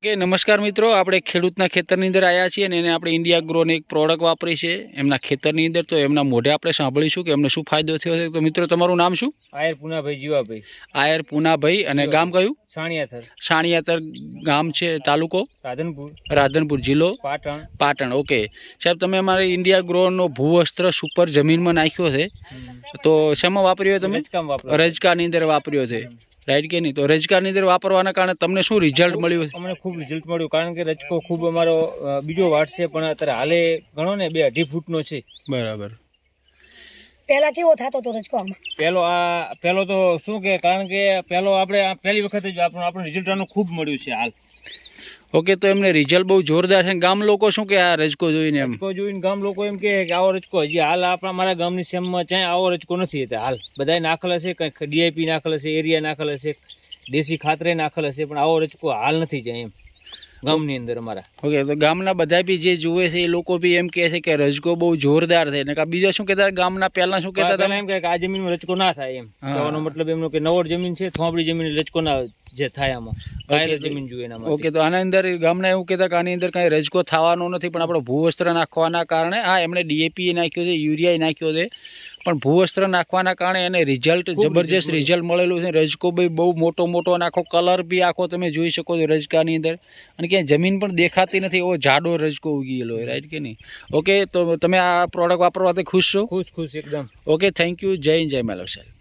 કે નમસ્કાર મિત્રો, આપણે ખેડૂતના ખેતરની અંદર આવ્યા છીએ અને એને આપણે ઇન્ડિયા ગ્રોની એક પ્રોડક્ટ વાપરી છે એમના ખેતરની અંદર. તો એમના મોઢે આપણે સાંભળીશું કે એમને શું ફાયદો થયો છે. તો મિત્રો, તમારું નામ શું? આયર પૂનાભાઈ જીવાભાઈ. આયર પૂનાભાઈ. અને ગામ કયું? સાણિયાથર. સાણિયાતર ગામ છે. તાલુકો? રાધનપુર. રાધનપુર. જિલ્લો? પાટણ. પાટણ. ઓકે સાહેબ, તમે અમારે ઇન્ડિયા ગ્રોનો ભૂવસ્ત્ર સુપર જમીનમાં નાખ્યો છે, તો શેમાં વાપર્યો તમે? રજકાની અંદર વાપર્યો છે, રાઈટ કે નહીં? તો રજકાની અંદર વાપરવાના કારણે તમને શું રિઝલ્ટ મળ્યું? અમને ખૂબ રિઝલ્ટ મળ્યું, કારણ કે રજકો ખૂબ અમારો બીજો વાટ છે, પણ અત્યારે હાલે ઘણો ને 2-2.5 ફૂટનો છે. બરાબર. પહેલા કેવો થતો હતો રજકો આમાં? પહેલો તો શું કે, કારણ કે આપણે પહેલી વખત જ આપણું રિઝલ્ટ આનું ખૂબ મળ્યું છે હાલ. ઓકે, તો એમને રિઝલ્ટ બહુ જોરદાર છે. ગામ લોકો શું કે આ રજકો જોઈને? ગામ લોકો એમ કે આવો રજકો હજી હાલ મારા ગામની સેમમાં ક્યાંય આવો રજકો નથી. હાલ બધાય નાખેલ હશે, કંઈક ડીઆઈપી નાખેલ હશે, એરિયા નાખેલ હશે, દેશી ખાતરે નાખેલ હશે, પણ આવો રજકો હાલ નથી જાય એમ ગામની અંદર અમારા. ઓકે, તો ગામના બધા બી જે જુએ છે એ લોકો બી એમ કહે છે કે રજકો બહુ જોરદાર છે. ને બીજા શું કહેતા ગામના પહેલા શું કહેતા હતા? એમ કે આ જમીનમાં રજકો ના થાય એમ કહેવાનો મતલબ એમનો કે નવડ જમીન છે, થોંભડી જમીન રજકો ના જે થાય આમાં કાયલ જમીન જોઈએ એના માટે. ઓકે, તો આના અંદર ગામના એવું કહેતા કે આની અંદર કાંઈ રજકો થવાનો નથી, પણ આપણો ભૂવસ્ત્ર નાખવાના કારણે એમણે ડીએપી નાખ્યો છે, યુરિયા નાખ્યો છે, પણ ભૂવસ્ત્ર નાખવાના કારણે એને રિઝલ્ટ જબરજસ્ત રિઝલ્ટ મળેલું છે. રજકો બી બહુ મોટો અને આખો કલર બી આખો તમે જોઈ શકો છો રજકાની અંદર, અને ક્યાંય જમીન પણ દેખાતી નથી, એવો જાડો રજકો ઉગી ગયેલો હોય, રાઈટ કે નહીં? ઓકે, તો તમે આ પ્રોડક્ટ વાપરવાથી ખુશ છો? ખુશ એકદમ. Okay, thank you. જય હિન્દ, જય માલવ સાહેબ.